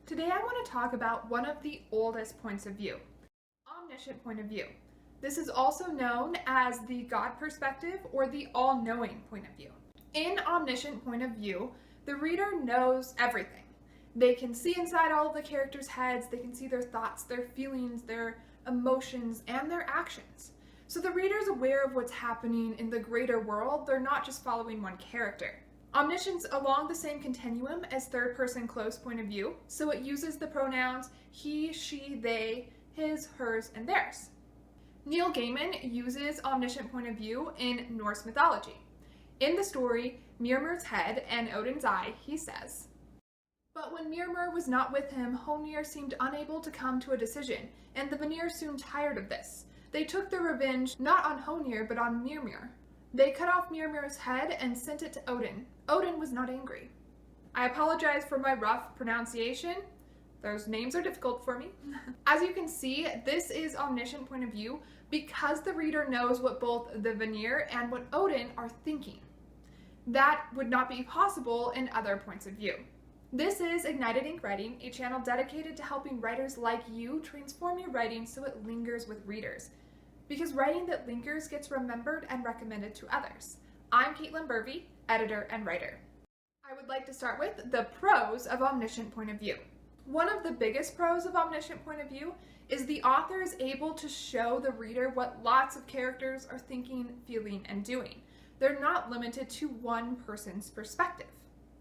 Today I want to talk about one of the oldest points of view, omniscient point of view. This is also known as the God perspective or the all-knowing point of view. In omniscient point of view, the reader knows everything. They can see inside all of the characters' heads, they can see their thoughts, their feelings, their emotions, and their actions. So the reader is aware of what's happening in the greater world. They're not just following one character. Omniscience along the same continuum as third-person close point of view, so it uses the pronouns he, she, they, his, hers, and theirs. Neil Gaiman uses omniscient point of view in Norse mythology. In the story, Mjolnir's head and Odin's eye, he says, "But when Mjolnir was not with him, Honir seemed unable to come to a decision, and the Vanir soon tired of this. They took their revenge not on Honir, but on Mjolnir. They cut off Mjolnir's head and sent it to Odin. Odin was not angry." I apologize for my rough pronunciation. Those names are difficult for me. As you can see, this is omniscient point of view because the reader knows what both the Vanir and what Odin are thinking. That would not be possible in other points of view. This is Ignited Ink Writing, a channel dedicated to helping writers like you transform your writing so it lingers with readers. Because writing that lingers gets remembered and recommended to others. I'm Caitlin Burvey, editor and writer. I would like to start with the pros of omniscient point of view. One of the biggest pros of omniscient point of view is the author is able to show the reader what lots of characters are thinking, feeling, and doing. They're not limited to one person's perspective.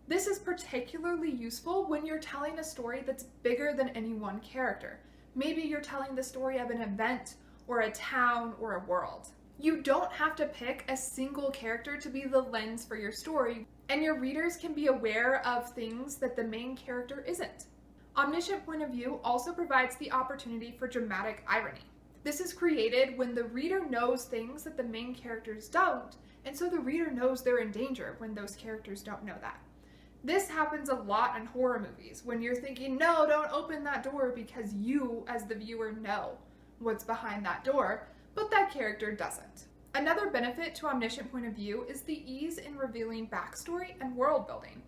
This is particularly useful when you're telling a story that's bigger than any one character. Maybe you're telling the story of an event or a town or a world. You don't have to pick a single character to be the lens for your story, and your readers can be aware of things that the main character isn't. Omniscient point of view also provides the opportunity for dramatic irony. This is created when the reader knows things that the main characters don't, and so the reader knows they're in danger when those characters don't know that. This happens a lot in horror movies when you're thinking, no, don't open that door, because you, as the viewer, know what's behind that door, but that character doesn't. Another benefit to omniscient point of view is the ease in revealing backstory and world building.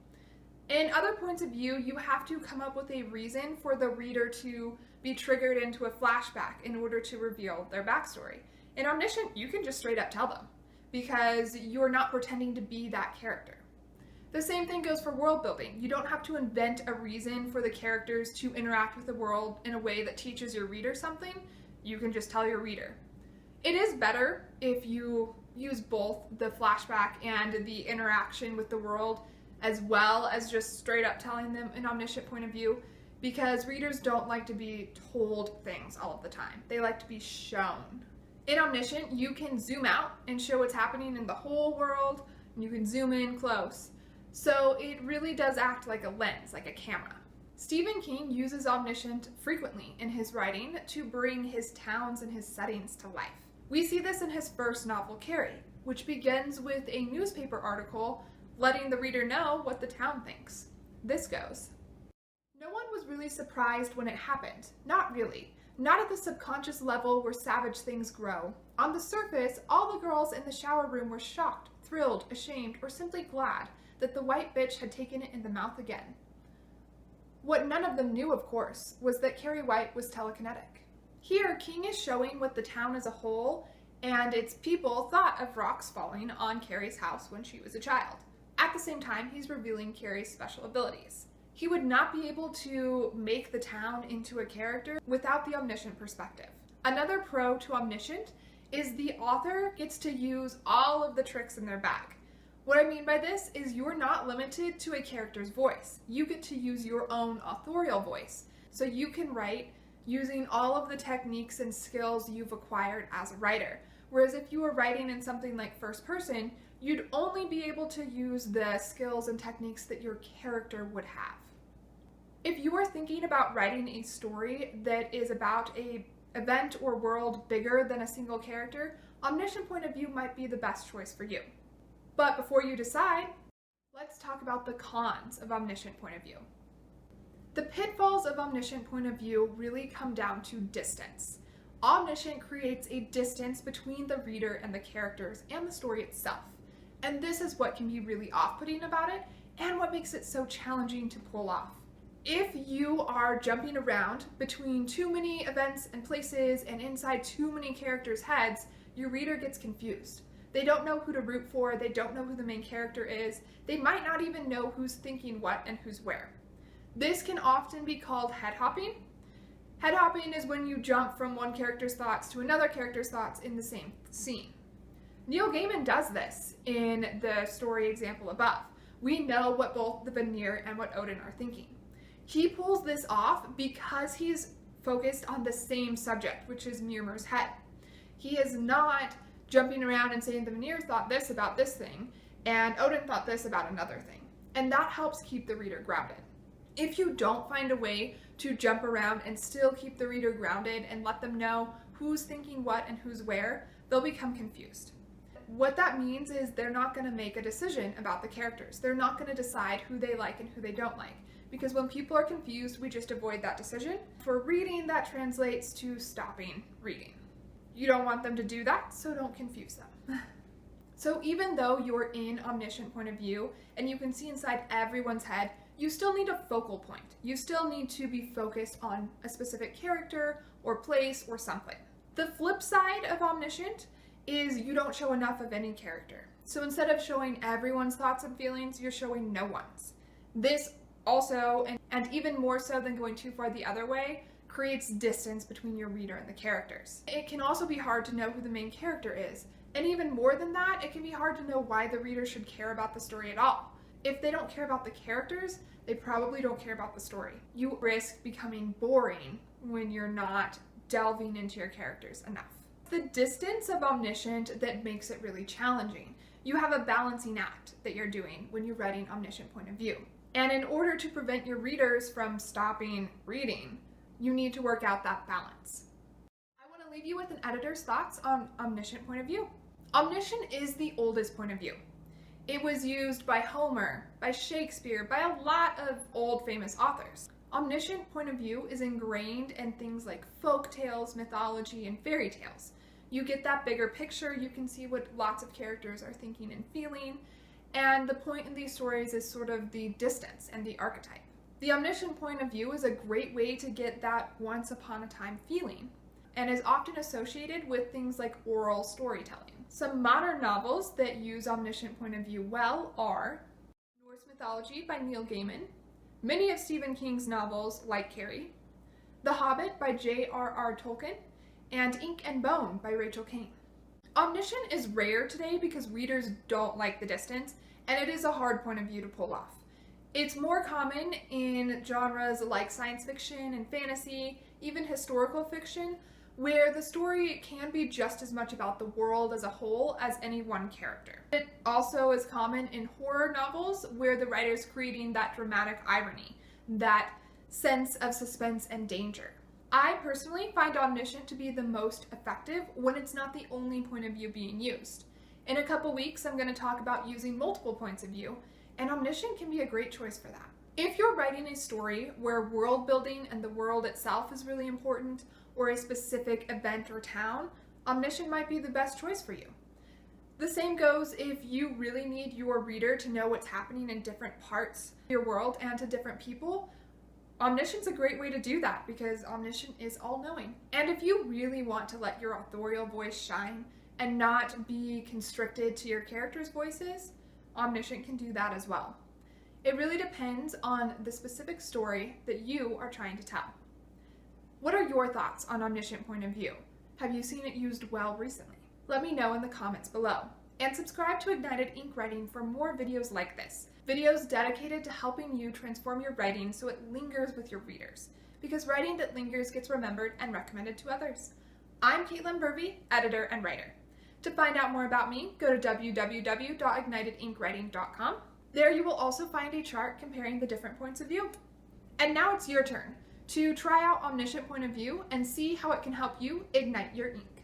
In other points of view, you have to come up with a reason for the reader to be triggered into a flashback in order to reveal their backstory. In omniscient, you can just straight up tell them, because you're not pretending to be that character. The same thing goes for world building. You don't have to invent a reason for the characters to interact with the world in a way that teaches your reader something. You can just tell your reader. It is better if you use both the flashback and the interaction with the world as well as just straight up telling them an omniscient point of view, because readers don't like to be told things all of the time. They like to be shown. In omniscient, you can zoom out and show what's happening in the whole world, and you can zoom in close. So it really does act like a lens, like a camera. Stephen King uses omniscient frequently in his writing to bring his towns and his settings to life. We see this in his first novel, Carrie, which begins with a newspaper article letting the reader know what the town thinks. This goes, "No one was really surprised when it happened. Not really. Not at the subconscious level where savage things grow. On the surface, all the girls in the shower room were shocked, thrilled, ashamed, or simply glad that the white bitch had taken it in the mouth again. What none of them knew, of course, was that Carrie White was telekinetic." Here, King is showing what the town as a whole and its people thought of rocks falling on Carrie's house when she was a child. At the same time, he's revealing Carrie's special abilities. He would not be able to make the town into a character without the omniscient perspective. Another pro to omniscient is the author gets to use all of the tricks in their bag. What I mean by this is you're not limited to a character's voice. You get to use your own authorial voice. So you can write using all of the techniques and skills you've acquired as a writer. Whereas if you were writing in something like first person, you'd only be able to use the skills and techniques that your character would have. If you are thinking about writing a story that is about an event or world bigger than a single character, omniscient point of view might be the best choice for you. But before you decide, let's talk about the cons of omniscient point of view. The pitfalls of omniscient point of view really come down to distance. Omniscient creates a distance between the reader and the characters and the story itself. And this is what can be really off-putting about it and what makes it so challenging to pull off. If you are jumping around between too many events and places and inside too many characters' heads, your reader gets confused. They don't know who to root for, they don't know who the main character is, they might not even know who's thinking what and who's where. This can often be called head hopping. Head hopping is when you jump from one character's thoughts to another character's thoughts in the same scene. Neil Gaiman does this in the story example above. We know what both the Vanir and what Odin are thinking. He pulls this off because he's focused on the same subject, which is Mjolnir's head. He is not jumping around and saying the Vanir thought this about this thing, and Odin thought this about another thing. And that helps keep the reader grounded. If you don't find a way to jump around and still keep the reader grounded and let them know who's thinking what and who's where, they'll become confused. What that means is they're not going to make a decision about the characters. They're not going to decide who they like and who they don't like. Because when people are confused, we just avoid that decision. For reading, that translates to stopping reading. You don't want them to do that, so don't confuse them. So even though you're in omniscient point of view and you can see inside everyone's head, you still need a focal point. You still need to be focused on a specific character or place or something. The flip side of omniscient is you don't show enough of any character. So instead of showing everyone's thoughts and feelings, you're showing no one's. This also, and even more so than going too far the other way, creates distance between your reader and the characters. It can also be hard to know who the main character is. And even more than that, it can be hard to know why the reader should care about the story at all. If they don't care about the characters, they probably don't care about the story. You risk becoming boring when you're not delving into your characters enough. The distance of omniscient that makes it really challenging. You have a balancing act that you're doing when you're writing omniscient point of view. And in order to prevent your readers from stopping reading, you need to work out that balance. I want to leave you with an editor's thoughts on omniscient point of view. Omniscient is the oldest point of view. It was used by Homer, by Shakespeare, by a lot of old famous authors. Omniscient point of view is ingrained in things like folk tales, mythology, and fairy tales. You get that bigger picture, you can see what lots of characters are thinking and feeling, and the point in these stories is sort of the distance and the archetype. The omniscient point of view is a great way to get that once upon a time feeling, and is often associated with things like oral storytelling. Some modern novels that use omniscient point of view well are Norse Mythology by Neil Gaiman, many of Stephen King's novels like Carrie, The Hobbit by J.R.R. Tolkien, and Ink and Bone by Rachel Caine. Omniscient is rare today because readers don't like the distance, and it is a hard point of view to pull off. It's more common in genres like science fiction and fantasy, even historical fiction, where the story can be just as much about the world as a whole as any one character. It also is common in horror novels where the writer's creating that dramatic irony, that sense of suspense and danger. I personally find omniscient to be the most effective when it's not the only point of view being used. In a couple weeks, I'm going to talk about using multiple points of view, and omniscient can be a great choice for that. If you're writing a story where world building and the world itself is really important, or a specific event or town, omniscient might be the best choice for you. The same goes if you really need your reader to know what's happening in different parts of your world and to different people. Omniscient's a great way to do that because omniscient is all-knowing. And if you really want to let your authorial voice shine and not be constricted to your characters' voices, omniscient can do that as well. It really depends on the specific story that you are trying to tell. What are your thoughts on omniscient point of view? Have you seen it used well recently? Let me know in the comments below. And subscribe to Ignited Ink Writing for more videos like this. Videos dedicated to helping you transform your writing so it lingers with your readers. Because writing that lingers gets remembered and recommended to others. I'm Caitlin Burvey, editor and writer. To find out more about me, go to www.ignitedinkwriting.com. There you will also find a chart comparing the different points of view. And now it's your turn to try out omniscient point of view and see how it can help you ignite your ink.